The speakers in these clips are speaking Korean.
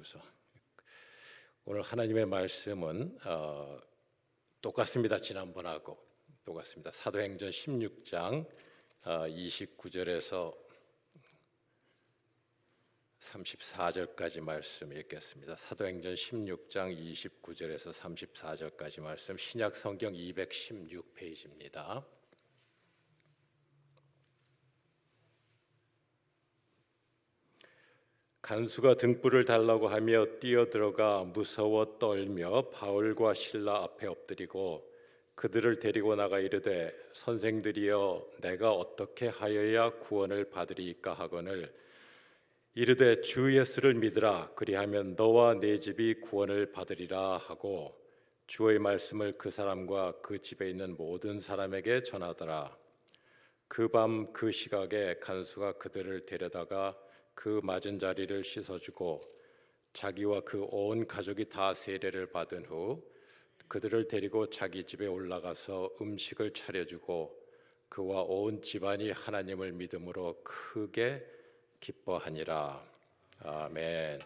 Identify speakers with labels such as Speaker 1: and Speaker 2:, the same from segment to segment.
Speaker 1: 주옵소서. 오늘 하나님의 말씀은 똑같습니다. 지난번하고 똑같습니다. 사도행전 16장 29절에서 34절까지 말씀 읽겠습니다. 사도행전 16장 29절에서 34절까지 말씀, 신약 성경 216페이지입니다. 간수가 등불을 달라고 하며 뛰어들어가 무서워 떨며 바울과 실라 앞에 엎드리고 그들을 데리고 나가 이르되, 선생들이여, 내가 어떻게 하여야 구원을 받으리이까 하거늘 이르되, 주 예수를 믿으라. 그리하면 너와 네 집이 구원을 받으리라 하고 주의 말씀을 그 사람과 그 집에 있는 모든 사람에게 전하더라. 그 밤 그 시각에 간수가 그들을 데려다가 그 맞은 자리를 씻어주고 자기와 그 온 가족이 다 세례를 받은 후 그들을 데리고 자기 집에 올라가서 음식을 차려주고 그와 온 집안이 하나님을 믿음으로 크게 기뻐하니라. 아멘.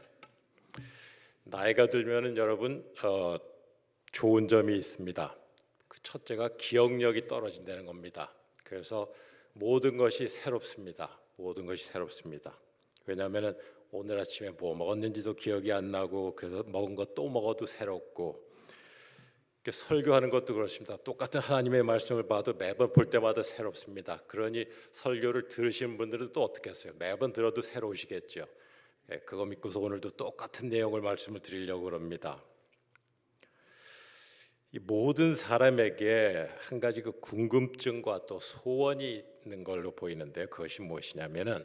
Speaker 1: 나이가 들면은 여러분 좋은 점이 있습니다. 그 첫째가 기억력이 떨어진다는 겁니다. 그래서 모든 것이 새롭습니다. 모든 것이 새롭습니다. 왜냐하면 오늘 아침에 뭐 먹었는지도 기억이 안 나고, 그래서 먹은 것 또 먹어도 새롭고, 설교하는 것도 그렇습니다. 똑같은 하나님의 말씀을 봐도 매번 볼 때마다 새롭습니다. 그러니 설교를 들으시는 분들은 또 어떻게 했어요? 매번 들어도 새로우시겠죠. 그거 믿고서 오늘도 똑같은 내용을 말씀을 드리려고 그럽니다. 이 모든 사람에게 한 가지 그 궁금증과 또 소원이 있는 걸로 보이는데, 그것이 무엇이냐면은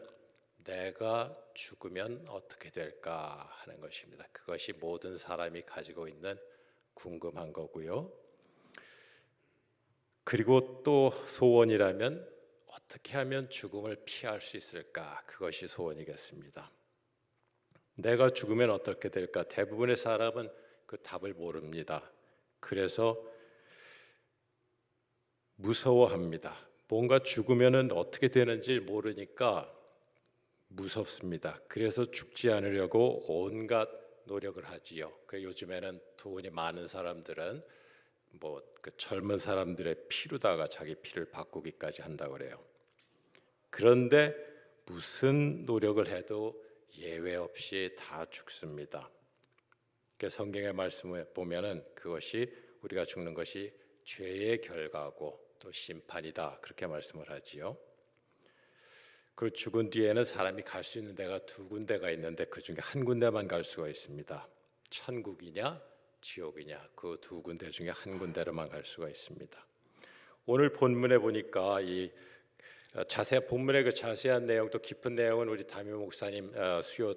Speaker 1: 내가 죽으면 어떻게 될까 하는 것입니다. 그것이 모든 사람이 가지고 있는 궁금한 거고요. 그리고 또 소원이라면 어떻게 하면 죽음을 피할 수 있을까? 그것이 소원이겠습니다. 내가 죽으면 어떻게 될까? 대부분의 사람은 그 답을 모릅니다. 그래서 무서워합니다. 뭔가 죽으면 어떻게 되는지 모르니까 무섭습니다. 그래서 죽지 않으려고 온갖 노력을 하지요. 요즘에는 돈이 많은 사람들은 그 젊은 사람들의 피로다가 자기 피를 바꾸기까지 한다고 그래요. 그런데 무슨 노력을 해도 예외 없이 다 죽습니다. 성경의 말씀을 보면은 그것이, 우리가 죽는 것이 죄의 결과고 또 심판이다, 그렇게 말씀을 하지요. 그리고 죽은 뒤에는 사람이 갈 수 있는 데가 두 군데가 있는데 그 중에 한 군데만 갈 수가 있습니다. 천국이냐 지옥이냐, 그 두 군데 중에 한 군데로만 갈 수가 있습니다. 오늘 본문에 보니까 이 본문의 그 자세한 내용, 또 깊은 내용은 우리 담임 목사님 수요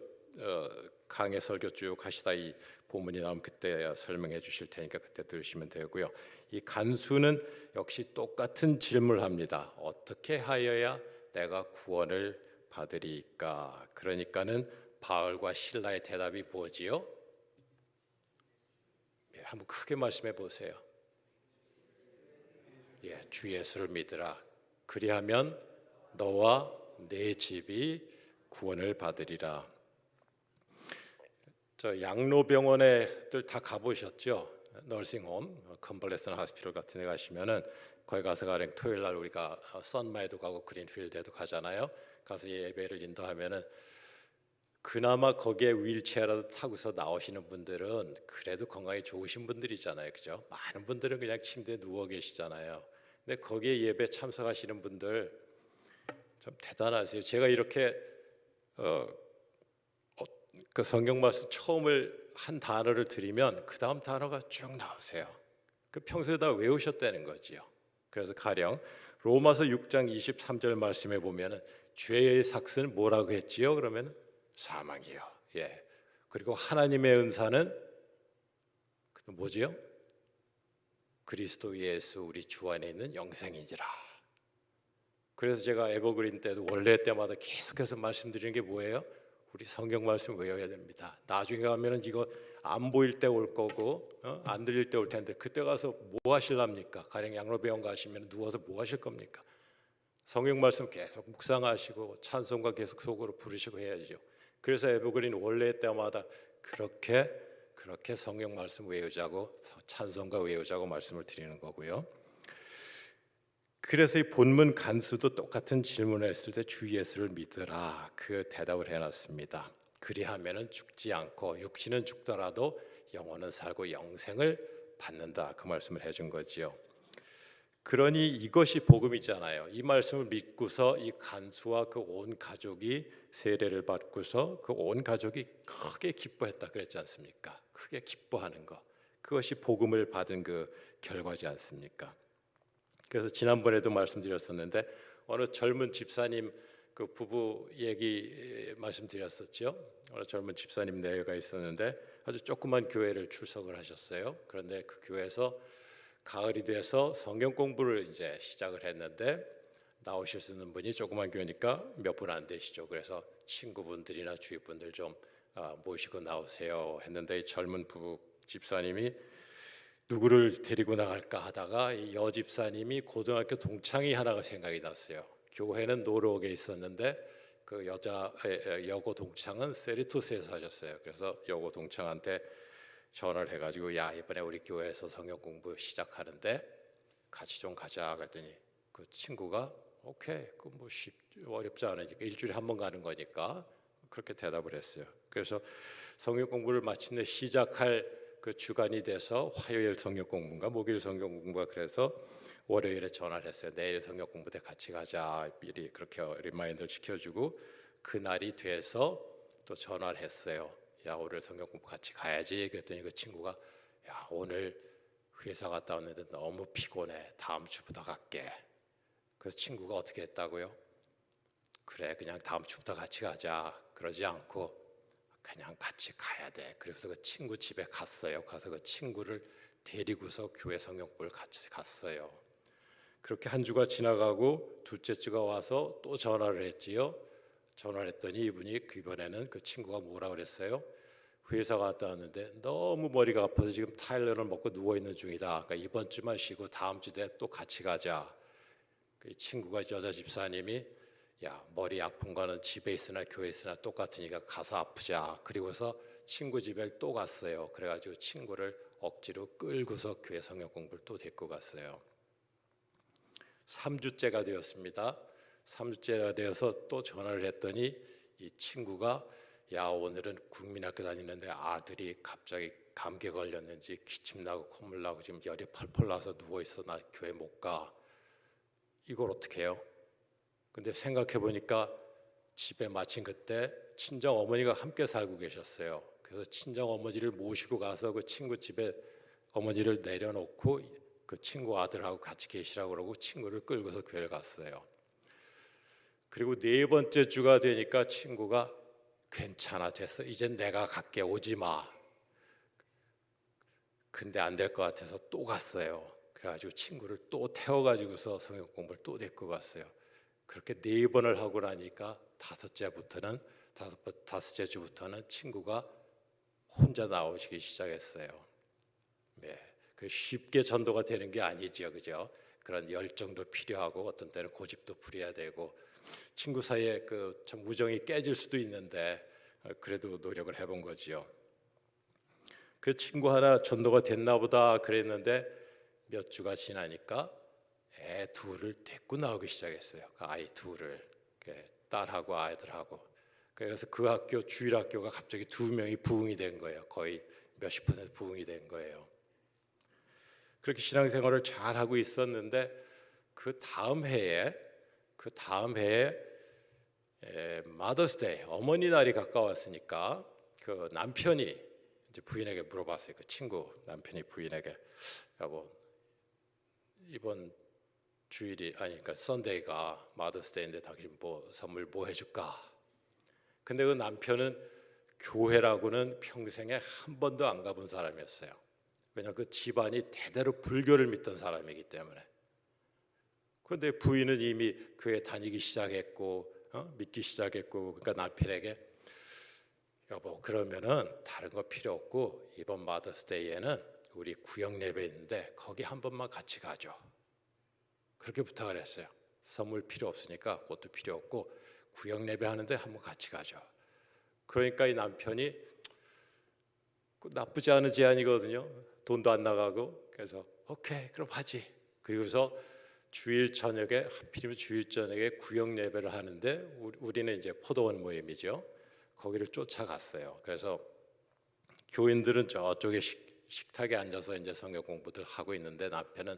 Speaker 1: 강의 설교 쭉 하시다 이 본문이 나오면 그때 설명해 주실 테니까 그때 들으시면 되고요. 이 간수는 역시 똑같은 질문을 합니다. 어떻게 하여야 내가 구원을 받으리까? 그러니까는 바울과 실라의 대답이 뭐지요? 한번 크게 말씀해 보세요. 주 예수를 믿으라. 그리하면 너와 네 집이 구원을 받으리라. 저 양로병원에들 다 가보셨죠? 너싱홈, 컨벌레선 하스피털 같은 데 가시면은 거기 가서 가령 토요일 날 우리가 선마에도 가고 그린필드에도 가잖아요. 가서 예배를 인도하면은 그나마 거기에 휠체어라도 타고서 나오시는 분들은 그래도 건강이 좋으신 분들이잖아요, 그죠? 많은 분들은 그냥 침대에 누워 계시잖아요. 근데 거기에 예배 참석하시는 분들 좀 대단하세요. 제가 이렇게 그 성경 말씀 처음을 한 단어를 드리면 그 다음 단어가 쭉 나오세요. 그 평소에 다 외우셨다는 거지요. 그래서 가령 로마서 6장 23절 말씀에 보면은 죄의 삭스는 뭐라고 했지요? 그러면 사망이요. 그리고 하나님의 은사는 뭐지요? 그리스도 예수 우리 주 안에 있는 영생이지라. 그래서 제가 에버그린 때도 원래 때마다 계속해서 말씀드리는 게 뭐예요? 우리 성경 말씀 외워야 됩니다. 나중에 가면은 이거 안 보일 때 올 거고 안 들릴 때 올 텐데 그때 가서 뭐 하실랍니까? 가령 양로병원 가시면 누워서 뭐 하실 겁니까? 성경 말씀 계속 묵상하시고 찬송가 계속 속으로 부르시고 해야죠. 그래서 에버그린 원래 때마다 그렇게 성경 말씀 외우자고 찬송가 외우자고 말씀을 드리는 거고요. 그래서 이 본문 간수도 똑같은 질문을 했을 때 주 예수를 믿으라 그 대답을 해놨습니다. 그리하면은 죽지 않고 육신은 죽더라도 영혼은 살고 영생을 받는다 그 말씀을 해준 거지요. 그러니 이것이 복음이잖아요. 이 말씀을 믿고서 이 간수와 그 온 가족이 세례를 받고서 그 온 가족이 크게 기뻐했다 그랬지 않습니까? 크게 기뻐하는 것, 그것이 복음을 받은 그 결과지 않습니까? 그래서 지난번에도 말씀드렸었는데 어느 젊은 집사님 그 부부 얘기 말씀드렸었죠. 어느 젊은 집사님 내외가 있었는데 아주 조그만 교회를 출석을 하셨어요. 그런데 그 교회에서 가을이 돼서 성경 공부를 이제 시작을 했는데 나오실 수 있는 분이 조그만 교회니까 몇 분 안 되시죠. 그래서 친구분들이나 주위 분들 좀 모시고 나오세요 했는데 이 젊은 부부 집사님이 누구를 데리고 나갈까 하다가 이 여집사님이 고등학교 동창이 하나가 생각이 났어요. 교회는 노르옥에 있었는데 그 여고 동창은 세리토스에 사셨어요. 그래서 여고 동창한테 전화를 해가지고 야 이번에 우리 교회에서 성경 공부 시작하는데 같이 좀 가자 그랬더니 그 친구가 오케이 그 뭐 어렵지 않으니까 일주일에 한 번 가는 거니까 그렇게 대답을 했어요. 그래서 성경 공부를 마침내 시작할 그 주간이 돼서 화요일 성경 공부인가 목요일 성경 공부가 그래서 월요일에 전화를 했어요. 내일 성경 공부 때 같이 가자 미리 그렇게 리마인드를 시켜주고 그날이 돼서 또 전화를 했어요. 야 오늘 성경 공부 같이 가야지 그랬더니 그 친구가 야 오늘 회사 갔다 왔는데 너무 피곤해 다음 주부터 갈게. 그래서 친구가 어떻게 했다고요? 그래 그냥 다음 주부터 같이 가자 그러지 않고 그냥 같이 가야 돼. 그래서 그 친구 집에 갔어요. 가서 그 친구를 데리고서 교회 성경 공부를 같이 갔어요. 그렇게 한 주가 지나가고 둘째 주가 와서 또 전화를 했지요. 전화를 했더니 이분이 이번에는 그 친구가 뭐라 그랬어요? 회사 갔다 왔는데 너무 머리가 아파서 지금 타일러를 먹고 누워 있는 중이다. 그러니까 이번 주만 쉬고 다음 주에 또 같이 가자. 그 친구가 여자 집사님이 야 머리 아픈 거는 집에 있으나 교회 있으나 똑같으니까 가서 아프자. 그리고서 친구 집에 또 갔어요. 그래가지고 친구를 억지로 끌고서 교회 성경 공부를 또 데리고 갔어요. 3주째가 되었습니다. 3주째가 되어서 또 전화를 했더니 이 친구가 야 오늘은 국민학교 다니는데 아들이 갑자기 감기에 걸렸는지 기침 나고 콧물 나고 지금 열이 펄펄 나서 누워 있어 나 교회 못 가. 이걸 어떻게 해요? 근데 생각해 보니까 집에 마침 그때 친정 어머니가 함께 살고 계셨어요. 그래서 친정 어머니를 모시고 가서 그 친구 집에 어머니를 내려놓고 그 친구 아들하고 같이 계시라고 그러고 친구를 끌고서 교회를 갔어요. 그리고 네 번째 주가 되니까 친구가 괜찮아 됐어 이젠 내가 갈게 오지 마. 근데 안 될 것 같아서 또 갔어요. 그래가지고 친구를 또 태워가지고서 성경 공부를 또 데리고 갔어요. 그렇게 네 번을 하고 나니까 다섯째 주부터는 친구가 혼자 나오시기 시작했어요. 네, 그 쉽게 전도가 되는 게 아니죠, 그죠? 그런 열정도 필요하고 어떤 때는 고집도 부려야 되고 친구 사이에 그 참 우정이 깨질 수도 있는데 그래도 노력을 해본 거지요. 그 친구 하나 전도가 됐나 보다 그랬는데 몇 주가 지나니까 애 둘을 데리고 나오기 시작했어요. 그 아이 둘을 딸하고 아이들하고. 그래서 그 학교 주일 학교가 갑자기 2명이 부흥이 된 거예요. 거의 몇십 % 부흥이 된 거예요. 그렇게 신앙생활을 잘 하고 있었는데 그 다음 해에 마더스데이 어머니 날이 가까웠으니까 그 남편이 이제 부인에게 물어봤어요. 그 친구 남편이 부인에게 여보 이번 주일이 그러니까 선데이가 마더스데이인데 당신 뭐 선물 뭐 해줄까? 근데 그 남편은 교회라고는 평생에 한 번도 안 가본 사람이었어요. 왜냐하면 그 집안이 대대로 불교를 믿던 사람이기 때문에. 그런데 부인은 이미 교회 다니기 시작했고 믿기 시작했고 그러니까 남편에게 여보 그러면은 다른 거 필요 없고 이번 마더스데이에는 우리 구역 예배 있는데 거기 한 번만 같이 가죠. 그렇게 부탁을 했어요. 선물 필요 없으니까 그것도 필요 없고 구역 예배 하는데 한번 같이 가죠. 그러니까 이 남편이 나쁘지 않은 제안이거든요. 돈도 안 나가고. 그래서 오케이 그럼 하지. 그리고서 주일 저녁에 하필이면 주일 저녁에 구역 예배를 하는데 우리는 이제 포도원 모임이죠. 거기를 쫓아갔어요. 그래서 교인들은 저쪽에 식탁에 앉아서 이제 성경 공부들 하고 있는데 남편은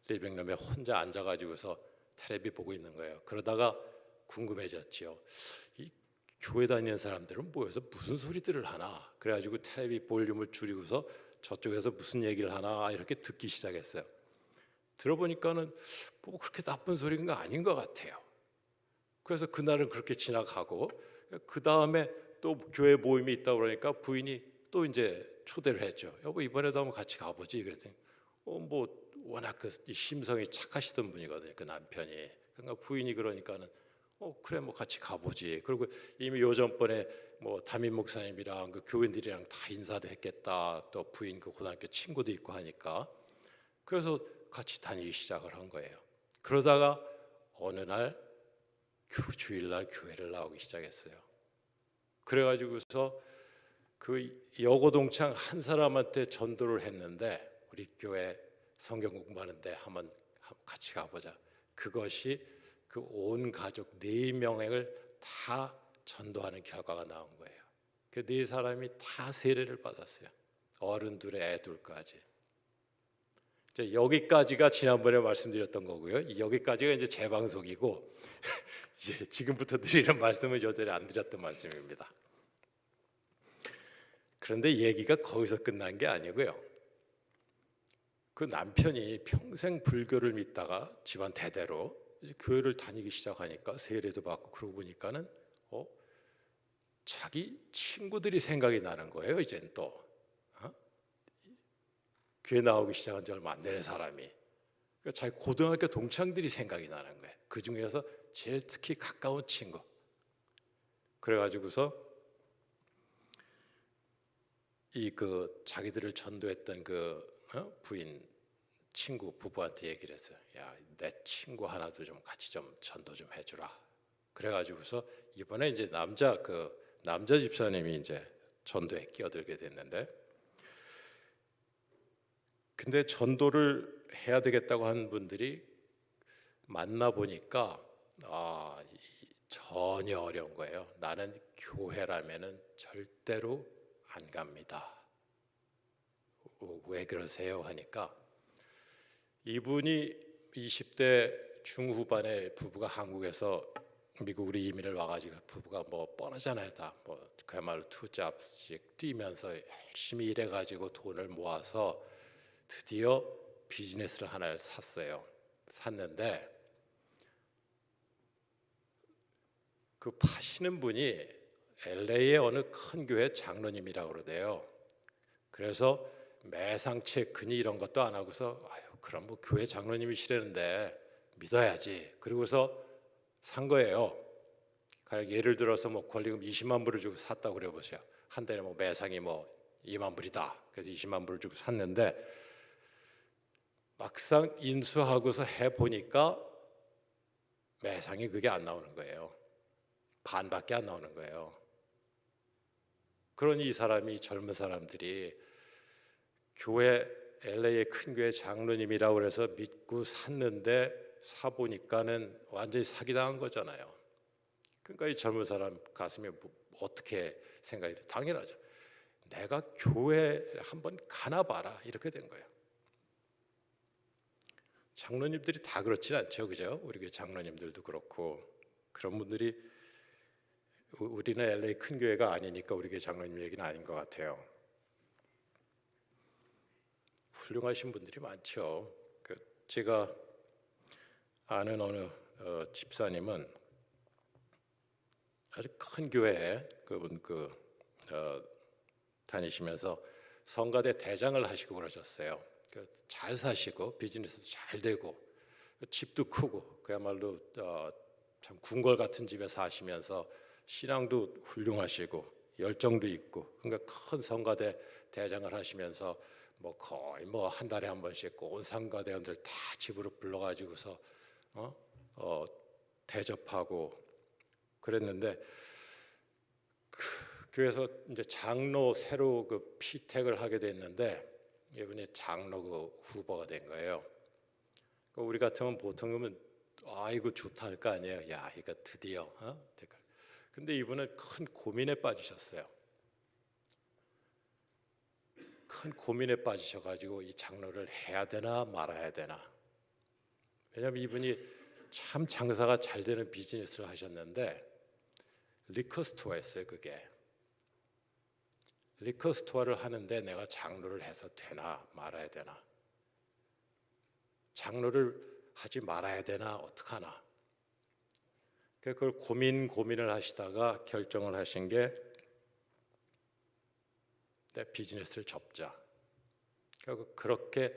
Speaker 1: 리빙룸에 혼자 앉아가지고서 텔레비 보고 있는 거예요. 그러다가 궁금해졌지요. 이 교회 다니는 사람들은 모여서 무슨 소리들을 하나? 그래가지고 텔레비 볼륨을 줄이고서 저쪽에서 무슨 얘기를 하나 이렇게 듣기 시작했어요. 들어보니까는 뭐 그렇게 나쁜 소리가 아닌 것 같아요. 그래서 그날은 그렇게 지나가고 그 다음에 또 교회 모임이 있다 그러니까 부인이 또 이제 초대를 했죠. 여보 이번에도 한번 같이 가보지. 그랬더니 뭐 워낙 그 심성이 착하시던 분이거든요. 그 남편이. 그러니까 부인이 그러니까는 그래 뭐 같이 가보지. 그리고 이미 요전번에 뭐 담임 목사님이랑 그 교인들이랑 다 인사도 했겠다. 또 부인 그 고등학교 친구도 있고 하니까 그래서 같이 다니기 시작을 한 거예요. 그러다가 어느 날 주일날 교회를 나오기 시작했어요. 그래가지고서 그 여고동창 한 사람한테 전도를 했는데 우리 교회 성경 공부하는데 한번 같이 가보자. 그것이 그 온 가족 4명을 다 전도하는 결과가 나온 거예요. 그 4사람이 다 세례를 받았어요. 어른 둘에 애 둘까지. 이제 여기까지가 지난번에 말씀드렸던 거고요. 여기까지가 이제 재방송이고 이제 지금부터 드리는 말씀은 여전히 안 드렸던 말씀입니다. 그런데 얘기가 거기서 끝난 게 아니고요. 그 남편이 평생 불교를 믿다가 집안 대대로 이제 교회를 다니기 시작하니까 세례도 받고 그러고 보니까는 자기 친구들이 생각이 나는 거예요. 이젠 또 교회 나오기 시작한 지 얼마 안 되는 사람이 그러니까 자기 고등학교 동창들이 생각이 나는 거예요. 그 중에서 제일 특히 가까운 친구. 그래가지고서 그 자기들을 전도했던 그 부인 친구 부부한테 얘기를 했어요. 야, 내 친구 하나도 좀 같이 좀 전도 좀 해주라. 그래가지고서 이번에 이제 남자 집사님이 이제 전도에 끼어들게 됐는데, 근데 전도를 해야 되겠다고 한 분들이 만나 보니까 전혀 어려운 거예요. 나는 교회라면은 절대로 안 갑니다. 왜 그러세요? 하니까 이분이 20대 중후반에 부부가 한국에서 미국으로 이민을 와가지고 부부가 뭐 뻔하잖아요. 다 뭐 그야말로 투잡씩 뛰면서 열심히 일해가지고 돈을 모아서 드디어 비즈니스를 하나를 샀는데 그 파시는 분이 LA의 어느 큰 교회 장로님이라고 그러대요. 그래서 매상 체크니 이런 것도 안 하고서 그럼 뭐 교회 장로님이시라는데 믿어야지. 그리고서 산 거예요. 예를 들어서 뭐 권리금 20만 불을 주고 샀다고 그래 보세요. 한 달에 뭐 매상이 뭐 2만 불이다. 그래서 20만 불을 주고 샀는데 막상 인수하고서 해 보니까 매상이 그게 안 나오는 거예요. 반밖에 안 나오는 거예요. 그러니 이 사람이 젊은 사람들이 교회 LA의 큰 교회 장로님이라고 그래서 믿고 샀는데 사보니까는 완전히 사기당한 거잖아요. 그러니까 이 젊은 사람 가슴에 어떻게 생각이 돼? 당연하죠. 내가 교회 한번 가나 봐라 이렇게 된 거예요. 장로님들이 다 그렇진 않죠, 그죠? 우리 교회 장로님들도 그렇고 그런 분들이 우리는 LA 큰 교회가 아니니까 우리 교회 장로님 얘기는 아닌 것 같아요. 훌륭하신 분들이 많죠. 제가 아는 어느 집사님은 아주 큰 교회에 그분 다니시면서 성가대 대장을 하시고 그러셨어요. 잘 사시고 비즈니스도 잘 되고 집도 크고 그야말로 참 궁궐 같은 집에 사시면서 신앙도 훌륭하시고 열정도 있고 그러니까 큰 성가대 대장을 하시면서 뭐 거의 뭐 한 달에 한 번씩 온 성가대원들 다 집으로 불러가지고서 대접하고 그랬는데 교회에서 이제 장로 새로 그 피택을 하게 됐는데 이분이 장로 그 후보가 된 거예요. 우리 같으면 보통 그러면 이거 좋다 할 거 아니에요. 야, 이거 드디어 근데 이분은 큰 고민에 빠지셨어요. 큰 고민에 빠지셔가지고 이 장로를 해야 되나 말아야 되나. 왜냐하면 이분이 참 장사가 잘 되는 비즈니스를 하셨는데 리커스토어였어요. 그게 리커스토어를 하는데 내가 장로를 해서 되나 말아야 되나, 장로를 하지 말아야 되나 어떡하나. 그걸 고민을 하시다가 결정을 하신 게 내 비즈니스를 접자. 그렇게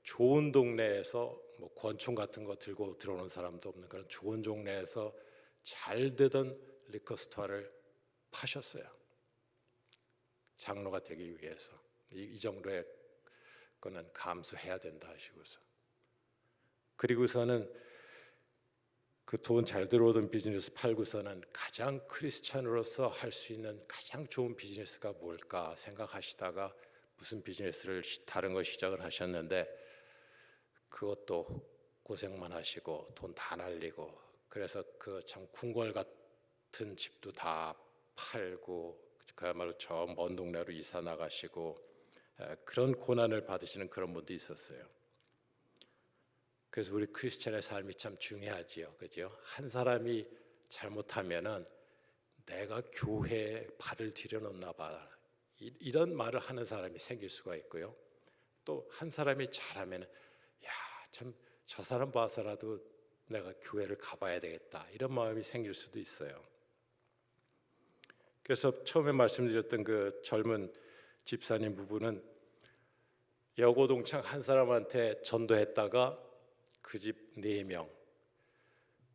Speaker 1: 좋은 동네에서 뭐 권총 같은 거 들고 들어오는 사람도 없는 그런 좋은 동네에서 잘 되던 리커스토어를 파셨어요. 장로가 되기 위해서 이 정도의 거는 감수해야 된다 하시고서, 그리고서는 그 돈 잘 들어오던 비즈니스 팔고서는 가장 크리스찬으로서 할 수 있는 가장 좋은 비즈니스가 뭘까 생각하시다가 무슨 비즈니스를 다른 거 시작을 하셨는데 그것도 고생만 하시고 돈 다 날리고, 그래서 그 참 궁궐 같은 집도 다 팔고 그야말로 저 먼 동네로 이사 나가시고 그런 고난을 받으시는 그런 분도 있었어요. 그래서 우리 크리스천의 삶이 참 중요하지요, 그죠? 한 사람이 잘못하면은 내가 교회에 발을 들여놓나 봐, 이런 말을 하는 사람이 생길 수가 있고요. 또 한 사람이 잘하면 야, 참 저 사람 봐서라도 내가 교회를 가봐야 되겠다, 이런 마음이 생길 수도 있어요. 그래서 처음에 말씀드렸던 그 젊은 집사님 부부는 여고동창 한 사람한테 전도했다가 그 집 4명,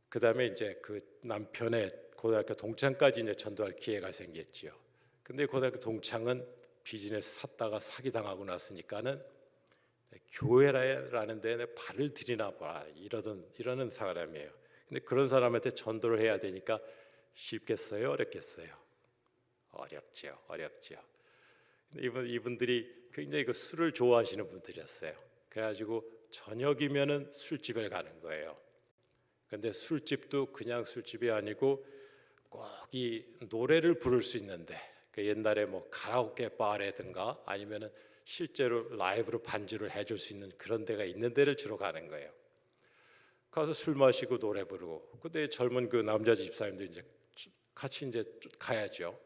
Speaker 1: 그 다음에 이제 그 남편의 고등학교 동창까지 이제 전도할 기회가 생겼지요. 근데 고등학교 동창은 비즈니스 샀다가 사기당하고 났으니까는 교회라는 데에 발을 들이나 봐 이러는 사람이에요. 근데 그런 사람한테 전도를 해야 되니까 쉽겠어요, 어렵겠어요? 어렵죠. 근데 이분들이 굉장히 그 술을 좋아하시는 분들이었어요. 그래가지고 저녁이면은 술집에 가는 거예요. 근데 술집도 그냥 술집이 아니고 꼭 이 노래를 부를 수 있는데, 그 옛날에 뭐 카라오케 바라든가 아니면은 실제로 라이브로 반주를 해줄 수 있는 그런 데가 있는 데를 주로 가는 거예요. 가서 술 마시고 노래 부르고. 근데 젊은 그 남자 집사님도 이제 같이 이제 가야죠.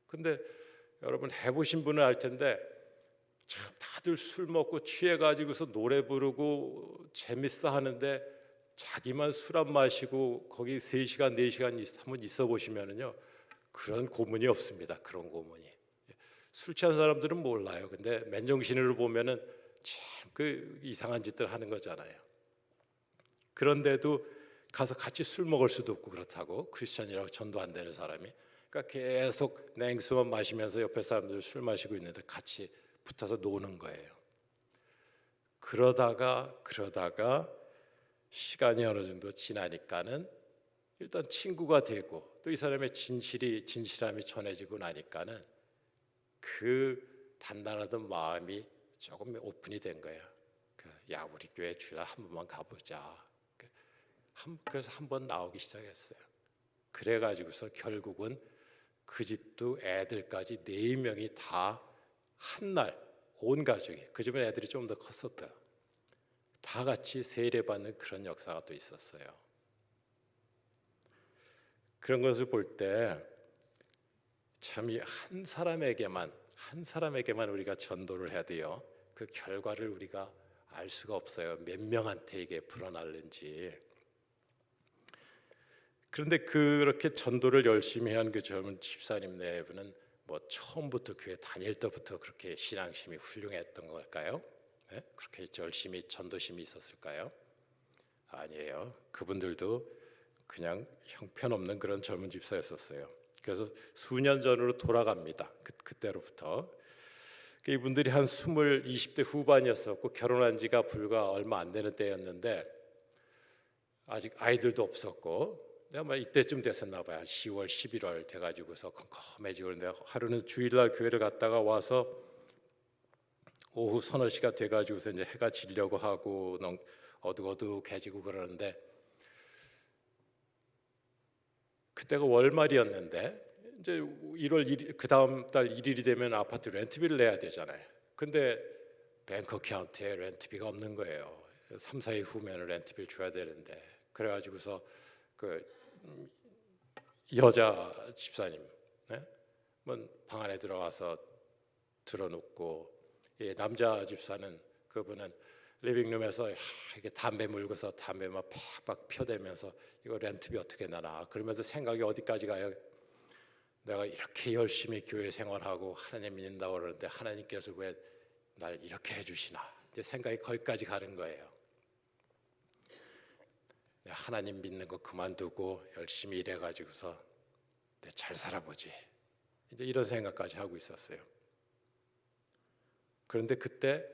Speaker 1: 근데 여러분 해보신 분은 알 텐데 참 다들 술 먹고 취해가지고서 노래 부르고 재밌어 하는데 자기만 술 안 마시고 거기 3시간 4시간 한번 있어 보시면은요, 그런 고문이 없습니다. 그런 고문이. 술 취한 사람들은 몰라요. 근데 맨정신으로 보면은 참 그 이상한 짓들 하는 거잖아요. 그런데도 가서 같이 술 먹을 수도 없고 그렇다고, 크리스찬이라고 전도 안 되는 사람이. 그러니까 계속 냉수만 마시면서 옆에 사람들 술 마시고 있는데 같이 붙어서 노는 거예요. 그러다가 시간이 어느 정도 지나니까는 일단 친구가 되고 또 이 사람의 진실함이 전해지고 나니까는 그 단단하던 마음이 조금 오픈이 된 거예요. 야, 우리 교회 주일 한 번만 가보자. 그래서 한 번 나오기 시작했어요. 그래가지고서 결국은 그 집도 애들까지 4명이 다 한날, 온 가족이, 그 집은 애들이 좀 더 컸었다, 다 같이 세례받는 그런 역사가 또 있었어요. 그런 것을 볼 때 참 이 한 사람에게만 우리가 전도를 해도요, 그 결과를 우리가 알 수가 없어요. 몇 명한테 이게 불어날는지. 그런데 그렇게 전도를 열심히 한 그 젊은 집사님 내부는 뭐 처음부터 교회 다닐 때부터 그렇게 신앙심이 훌륭했던 걸까요? 네? 그렇게 열심히 전도심이 있었을까요? 아니에요. 그분들도 그냥 형편없는 그런 젊은 집사였었어요. 그래서 수년 전으로 돌아갑니다. 그때로부터 이분들이 한 20대 후반이었었고 결혼한 지가 불과 얼마 안 되는 때였는데 아직 아이들도 없었고 아마 이때쯤 됐었나 봐요. 한 10월, 11월 돼가지고서 컴컴해지고. 그런데 하루는 주일날 교회를 갔다가 와서 오후 서너 시가 돼가지고서 이제 해가 지려고 하고 어둑어둑해지고 그러는데, 그때가 월말이었는데 이제 1월 1일, 그 다음 달 1일이 되면 아파트 렌트비를 내야 되잖아요. 근데 뱅크 카운트에 렌트비가 없는 거예요. 3, 4일 후면 렌트비를 줘야 되는데, 그래가지고서 그 여자 집사님, 네? 방 안에 들어가서 들어눕고, 남자 집사는, 그분은 리빙룸에서 이렇게 담배 물고서 담배 막 팍팍 펴대면서 이거 렌트비 어떻게 나나 그러면서 생각이 어디까지 가요? 내가 이렇게 열심히 교회 생활하고 하나님 믿는다고 그러는데 하나님께서 왜 날 이렇게 해주시나, 이제 생각이 거기까지 가는 거예요. 하나님 믿는 거 그만두고 열심히 일해가지고서 잘 살아보지, 이제 이런 생각까지 하고 있었어요. 그런데 그때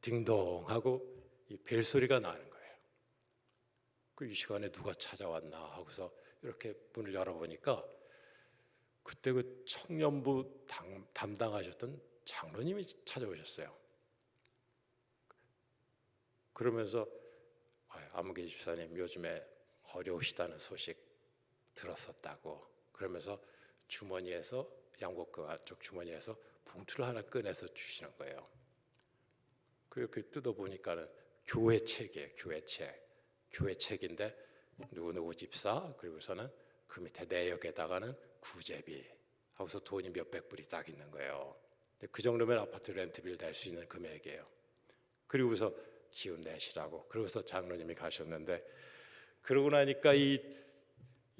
Speaker 1: 딩동하고 이 벨소리가 나는 거예요. 이 시간에 누가 찾아왔나 하고서 이렇게 문을 열어보니까 그때 그 청년부 담당하셨던 장로님이 찾아오셨어요. 그러면서 아무개 집사님 요즘에 어려우시다는 소식 들었었다고, 그러면서 주머니에서, 양복그 안쪽 주머니에서 봉투를 하나 꺼내서 주시는 거예요. 그렇게 뜯어보니까는 교회 책이에요. 교회 책인데 누구 집사, 그리고서는 그 밑에 내역에다가는 구제비 하고서 돈이 몇백 불이 딱 있는 거예요. 그 정도면 아파트 렌트비를 낼 수 있는 금액이에요. 그리고서 기운 내시라고, 그러고서 장로님이 가셨는데, 그러고 나니까 이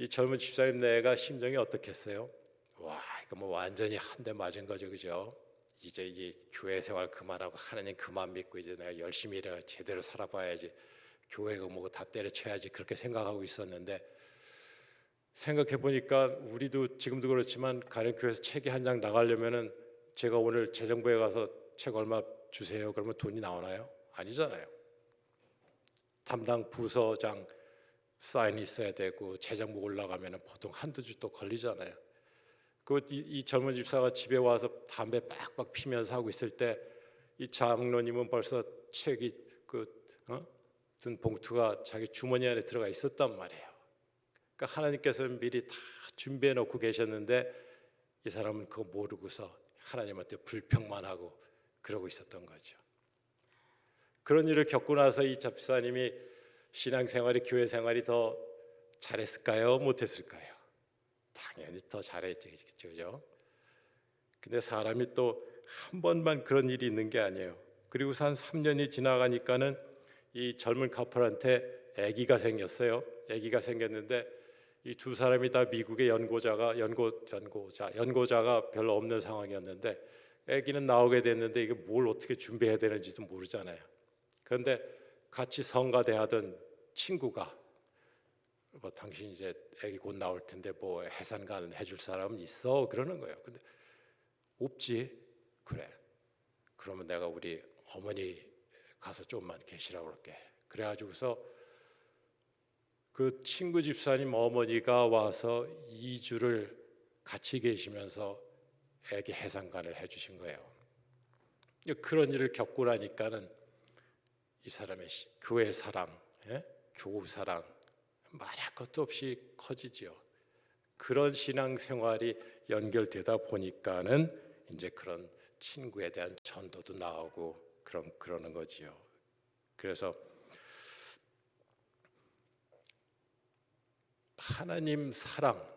Speaker 1: 젊은 집사님 내가 심정이 어떻겠어요? 와, 이거 뭐 완전히 한 대 맞은 거죠, 그죠? 이제 이 교회 생활 그만하고 하나님 그만 믿고 이제 내가 열심히 일해 제대로 살아봐야지, 교회가 뭐고 다 때려쳐야지, 그렇게 생각하고 있었는데, 생각해 보니까 우리도 지금도 그렇지만 가령 교회에서 책이 한 장 나가려면은 제가 오늘 재정부에 가서 책 얼마 주세요 그러면 돈이 나오나요? 아니잖아요. 담당 부서장 사인이 있어야 되고 재정부 올라가면은 보통 한두 주 또 걸리잖아요. 이 젊은 집사가 집에 와서 담배 빡빡 피면서 하고 있을 때 이 장로님은 벌써 책이 든 봉투가 자기 주머니 안에 들어가 있었단 말이에요. 그러니까 하나님께서 미리 다 준비해 놓고 계셨는데 이 사람은 그거 모르고서 하나님한테 불평만 하고 그러고 있었던 거죠. 그런 일을 겪고 나서 이 집사님이 신앙생활이, 교회 생활이 더 잘했을까요? 못했을까요? 당연히 더 잘했겠죠, 그죠? 근데 사람이 또 한 번만 그런 일이 있는 게 아니에요. 그리고서 한 3년이 지나가니까는 이 젊은 커플한테 아기가 생겼어요. 아기가 생겼는데 이 두 사람이 다 미국의 연고자가 별로 없는 상황이었는데 아기는 나오게 됐는데 이게 뭘 어떻게 준비해야 되는지도 모르잖아요. 그런데 같이 성가대하던 친구가 당신 이제 아기 곧 나올 텐데 뭐 해산간 해줄 사람은 있어? 그러는 거예요. 근데 없지. 그래. 그러면 내가 우리 어머니 가서 좀만 계시라고 그럴게. 그래가지고서 그 친구 집사님 어머니가 와서 2주를 같이 계시면서 아기 해산간을 해주신 거예요. 그런 일을 겪고 나니까는 이 사람의 교회 사랑, 교우 사랑 말할 것도 없이 커지지요. 그런 신앙 생활이 연결되다 보니까는 이제 그런 친구에 대한 전도도 나오고 그러는 거지요. 그래서 하나님 사랑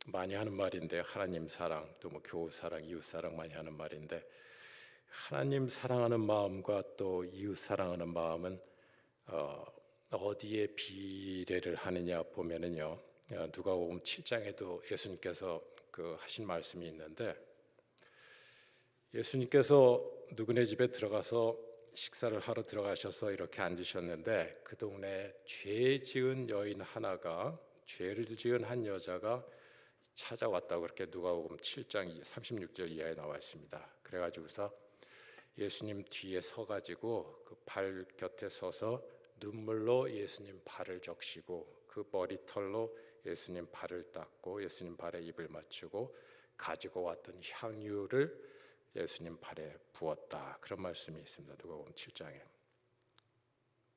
Speaker 1: 많이 하는 말인데, 하나님 사랑 또 뭐 교우 사랑, 이웃 사랑 많이 하는 말인데, 하나님 사랑하는 마음과 또 이웃 사랑하는 마음은 어디에 비례를 하느냐 보면은요, 누가복음 7장에도 예수님께서 하신 말씀이 있는데, 예수님께서 누구네 집에 들어가서 식사를 하러 들어가셔서 이렇게 앉으셨는데 그 동네에 죄 지은 여인 하나가, 죄를 지은 한 여자가 찾아왔다고 그렇게 누가복음 7장 36절 이하에 나와 있습니다. 그래가지고서 예수님 뒤에 서가지고 그 발 곁에 서서 눈물로 예수님 발을 적시고 그 그 머리털로 예수님 발을 닦고 예수님 발에 입을 맞추고 가지고 왔던 향유를 예수님 발에 부었다. 그런 말씀이 있습니다. 누가복음 7장에.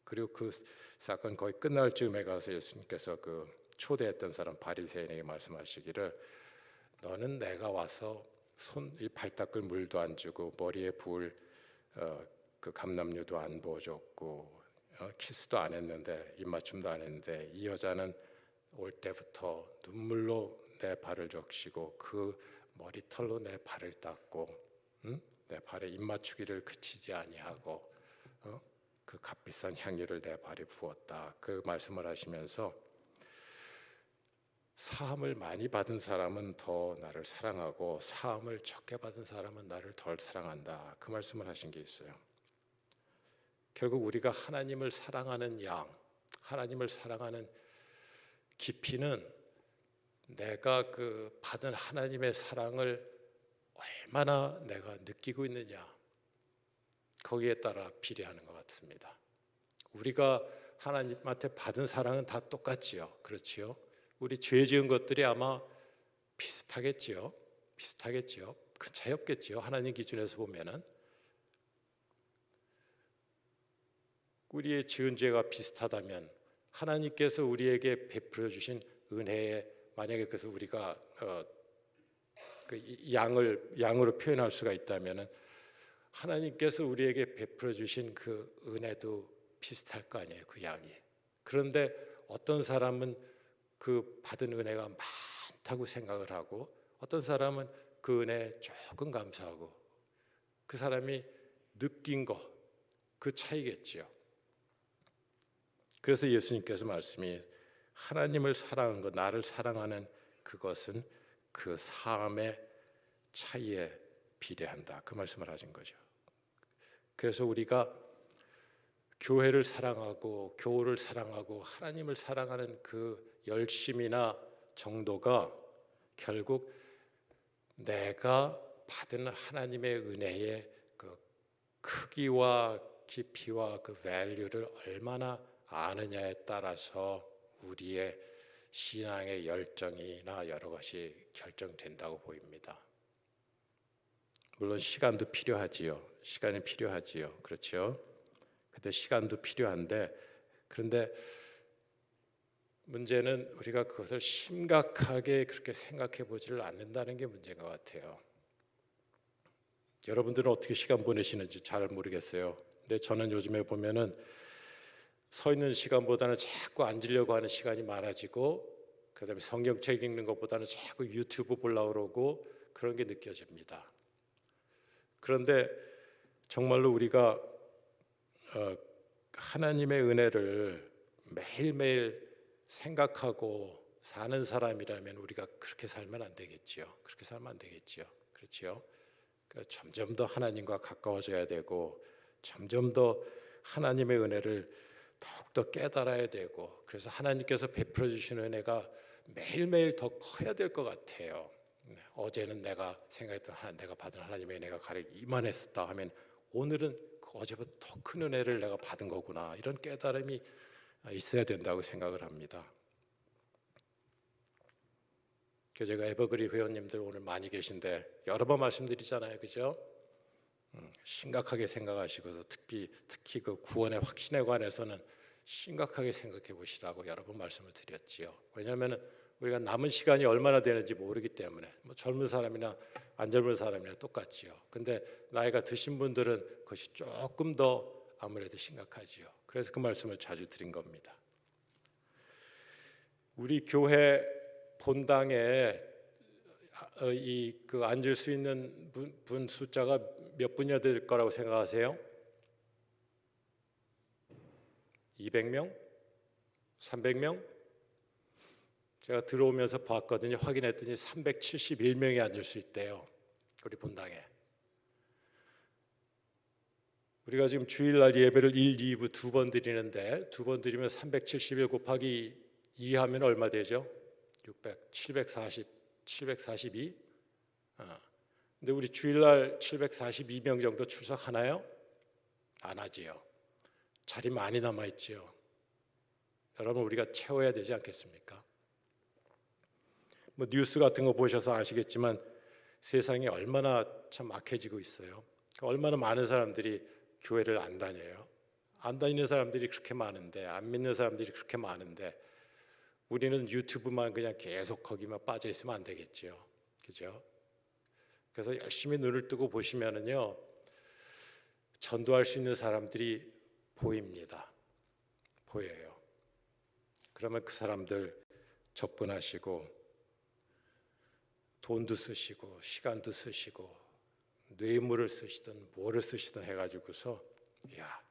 Speaker 1: 그리고 그 사건 거의 끝날 즈음에 가서 예수님께서 그 초대했던 사람 바리새인에게 말씀하시기를 너는 내가 와서 발 닦을 물도 안 주고 머리에 부을 그 감람유도 안 부어줬고 키스도 안 했는데 입맞춤도 안 했는데 이 여자는 올 때부터 눈물로 내 발을 적시고 그 머리털로 내 발을 닦고 내 발에 입맞추기를 그치지 아니하고 그 값비싼 향유를 내 발에 부었다. 그 말씀을 하시면서 사함을 많이 받은 사람은 더 나를 사랑하고 사함을 적게 받은 사람은 나를 덜 사랑한다. 그 말씀을 하신 게 있어요. 결국 우리가 하나님을 사랑하는 하나님을 사랑하는 깊이는 내가 그 받은 하나님의 사랑을 얼마나 내가 느끼고 있느냐 거기에 따라 비례하는 것 같습니다. 우리가 하나님한테 받은 사랑은 다 똑같지요. 그렇지요. 우리 죄 지은 것들이 아마 비슷하겠지요. 큰 차이 없겠지요. 하나님 기준에서 보면은 우리의 지은 죄가 비슷하다면 하나님께서 우리에게 베풀어 주신 은혜에 만약에 그래서 우리가 그 양으로 표현할 수가 있다면은 하나님께서 우리에게 베풀어 주신 그 은혜도 비슷할 거 아니에요. 그 양이. 그런데 어떤 사람은 그 받은 은혜가 많다고 생각을 하고 어떤 사람은 그 은혜에 조금 감사하고 그 사람이 느낀 거 그 차이겠지요. 그래서 예수님께서 말씀이 하나님을 사랑하는 것, 나를 사랑하는 그것은 그 사함의 차이에 비례한다. 그 말씀을 하신 거죠. 그래서 우리가 교회를 사랑하고 교우를 사랑하고 하나님을 사랑하는 그 열심이나 정도가 결국 내가 받은 하나님의 은혜의 그 크기와 깊이와 그 밸류를 얼마나 아느냐에 따라서 우리의 신앙의 열정이나 여러 것이 결정된다고 보입니다. 물론 시간도 필요하지요. 시간이 필요하지요. 그렇죠? 그때 시간도 필요한데 그런데 문제는 우리가 그것을 심각하게 그렇게 생각해 보지를 않는다는 게 문제인 것 같아요. 여러분들은 어떻게 시간 보내시는지 잘 모르겠어요. 근데 저는 요즘에 보면은 서 있는 시간보다는 자꾸 앉으려고 하는 시간이 많아지고 그다음에 성경책 읽는 것보다는 자꾸 유튜브 보려고 그러고 그런 게 느껴집니다. 그런데 정말로 우리가 하나님의 은혜를 매일매일 생각하고 사는 사람이라면 우리가 그렇게 살면 안 되겠지요. 그렇지요. 그러니까 점점 더 하나님과 가까워져야 되고 점점 더 하나님의 은혜를 더욱더 깨달아야 되고 그래서 하나님께서 베풀어 주시는 은혜가 매일매일 더 커야 될 것 같아요. 어제는 내가 생각했던 내가 받은 하나님의 은혜가 가령 이만했었다 하면 오늘은 그 어제보다 더 큰 은혜를 내가 받은 거구나 이런 깨달음이 있어야 된다고 생각을 합니다. 제가 에버그리 회원님들 오늘 많이 계신데 여러 번 말씀드리잖아요, 그죠? 심각하게 생각하시고서 특히 그 구원의 확신에 관해서는 심각하게 생각해 보시라고 여러 번 말씀을 드렸지요. 왜냐하면 우리가 남은 시간이 얼마나 되는지 모르기 때문에 뭐 젊은 사람이나 안 젊은 사람이나 똑같지요. 근데 나이가 드신 분들은 그것이 조금 더 아무래도 심각하지요. 그래서 그 말씀을 자주 드린 겁니다. 우리 교회 본당에 그 앉을 수 있는 분 숫자가 몇 분이나 될 거라고 생각하세요? 200명? 300명? 제가 들어오면서 봤거든요. 확인했더니 371명이 앉을 수 있대요. 우리 본당에. 우리가 지금 주일날 예배를 1, 2부 두 번 드리는데 두 번 드리면 371 곱하기 2 하면 얼마 되죠? 742? 근데 우리 주일날 742명 정도 출석하나요? 안 하지요. 자리 많이 남아있지요. 여러분 우리가 채워야 되지 않겠습니까? 뭐 뉴스 같은 거 보셔서 아시겠지만 세상이 얼마나 참 악해지고 있어요. 얼마나 많은 사람들이 교회를 안 다녀요. 안 다니는 사람들이 그렇게 많은데, 안 믿는 사람들이 그렇게 많은데 우리는 유튜브만 그냥 계속 거기만 빠져 있으면 안 되겠죠. 그죠? 그래서 열심히 눈을 뜨고 보시면은요, 전도할 수 있는 사람들이 보입니다. 보여요. 그러면 그 사람들 접근하시고 돈도 쓰시고 시간도 쓰시고 뇌물을 쓰시든 뭐를 쓰시든 해가지고서 야,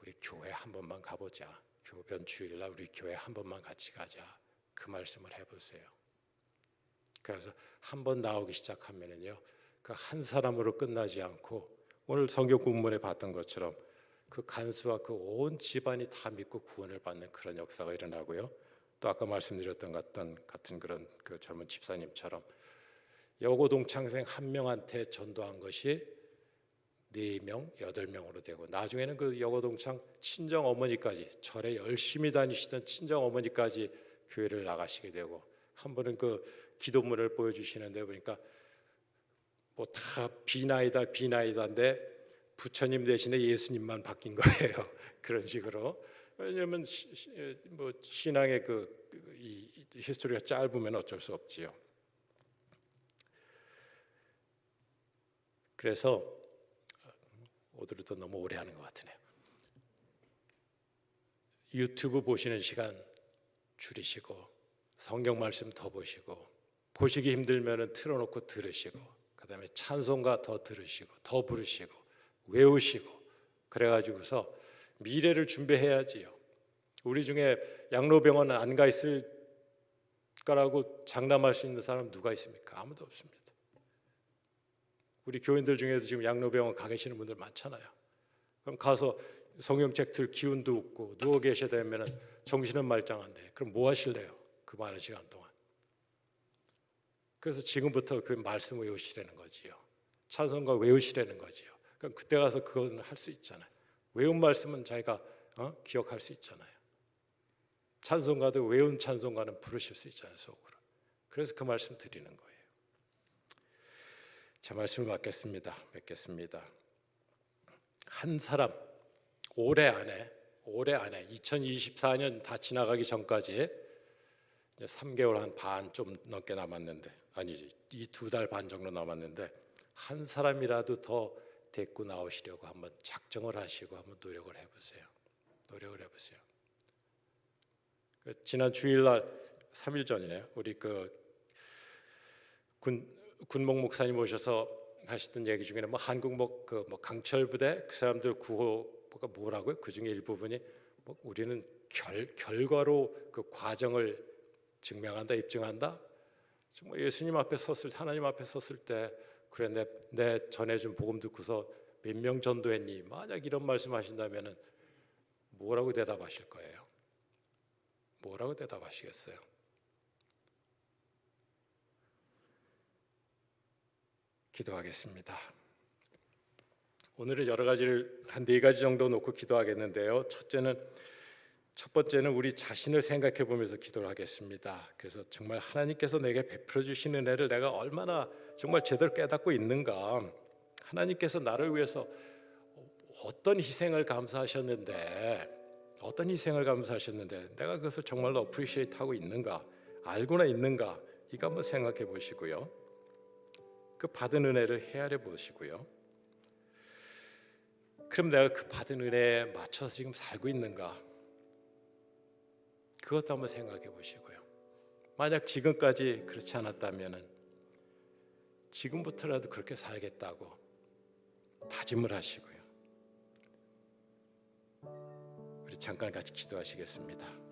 Speaker 1: 우리 교회 한 번만 가보자. 교변 주일날 우리 교회 한 번만 같이 가자. 그 말씀을 해보세요. 그래서 한 번 나오기 시작하면은요, 그 한 사람으로 끝나지 않고 오늘 성경 본문에 봤던 것처럼 그 간수와 그 온 집안이 다 믿고 구원을 받는 그런 역사가 일어나고요. 또 아까 말씀드렸던 같은 그런 그 젊은 집사님처럼 여고 동창생 한 명한테 전도한 것이 4명, 8명으로 되고 나중에는 그 여고 동창 친정 어머니까지 절에 열심히 다니시던 친정 어머니까지 교회를 나가시게 되고 한 번은 그 기도문을 보여주시는데 보니까 뭐 다 비나이다인데 부처님 대신에 예수님만 바뀐 거예요. 그런 식으로. 왜냐하면 뭐 신앙의 이 히스토리가 짧으면 어쩔 수 없지요. 그래서 오늘도 너무 오래 하는 것 같으네요. 유튜브 보시는 시간 줄이시고 성경 말씀 더 보시고 보시기 힘들면 틀어놓고 들으시고 그다음에 찬송가 더 들으시고 더 부르시고 외우시고 그래가지고서 미래를 준비해야지요. 우리 중에 양로병원 안 가 있을 거라고 장담할 수 있는 사람 누가 있습니까? 아무도 없습니다. 우리 교인들 중에도 지금 양로병원 가 계시는 분들 많잖아요. 그럼 가서 성경책 들 기운도 없고 누워 계셔야 되면 정신은 말짱한데 그럼 뭐 하실래요? 그 많은 시간 동안. 그래서 지금부터 그 말씀 외우시라는 거지요. 찬송가 외우시라는 거지요. 그럼 그때 가서 그거는 할 수 있잖아요. 외운 말씀은 자기가 기억할 수 있잖아요. 찬송가도 외운 찬송가는 부르실 수 있잖아요, 속으로. 그래서 그 말씀 드리는 거예요. 제 말씀을 맺겠습니다. 한 사람 올해 안에 2024년 다 지나가기 전까지 이제 3개월 한 반 좀 넘게 남았는데 아니지 이 2달 반 정도 남았는데 한 사람이라도 더 데리고 나오시려고 한번 작정을 하시고 한번 노력을 해보세요. 지난 주일날 3일 전이네요. 우리 군목 목사님 오셔서 하시던 얘기 중에는 뭐 한국목 강철 부대 그 사람들 구호가 뭐라고요? 그 중에 일부분이 뭐 우리는 결과로 그 과정을 증명한다, 입증한다. 정말 예수님 앞에 하나님 앞에 섰을 때 그래 내 전해준 복음 듣고서 몇 명 전도했니? 만약 이런 말씀하신다면은 뭐라고 대답하실 거예요? 뭐라고 대답하시겠어요? 기도하겠습니다. 오늘은 여러 가지를 한 4가지 정도 놓고 기도하겠는데요. 첫 번째는 우리 자신을 생각해 보면서 기도를 하겠습니다. 그래서 정말 하나님께서 내게 베풀어 주시는 은혜를 내가 얼마나 정말 제대로 깨닫고 있는가. 하나님께서 나를 위해서 어떤 희생을 감사하셨는데 내가 그것을 정말로 어프리시에이트 하고 있는가, 알고나 있는가, 이거 한번 생각해 보시고요. 그 받은 은혜를 헤아려 보시고요. 그럼 내가 그 받은 은혜에 맞춰서 지금 살고 있는가, 그것도 한번 생각해 보시고요. 만약 지금까지 그렇지 않았다면 지금부터라도 그렇게 살겠다고 다짐을 하시고요. 우리 잠깐 같이 기도하시겠습니다.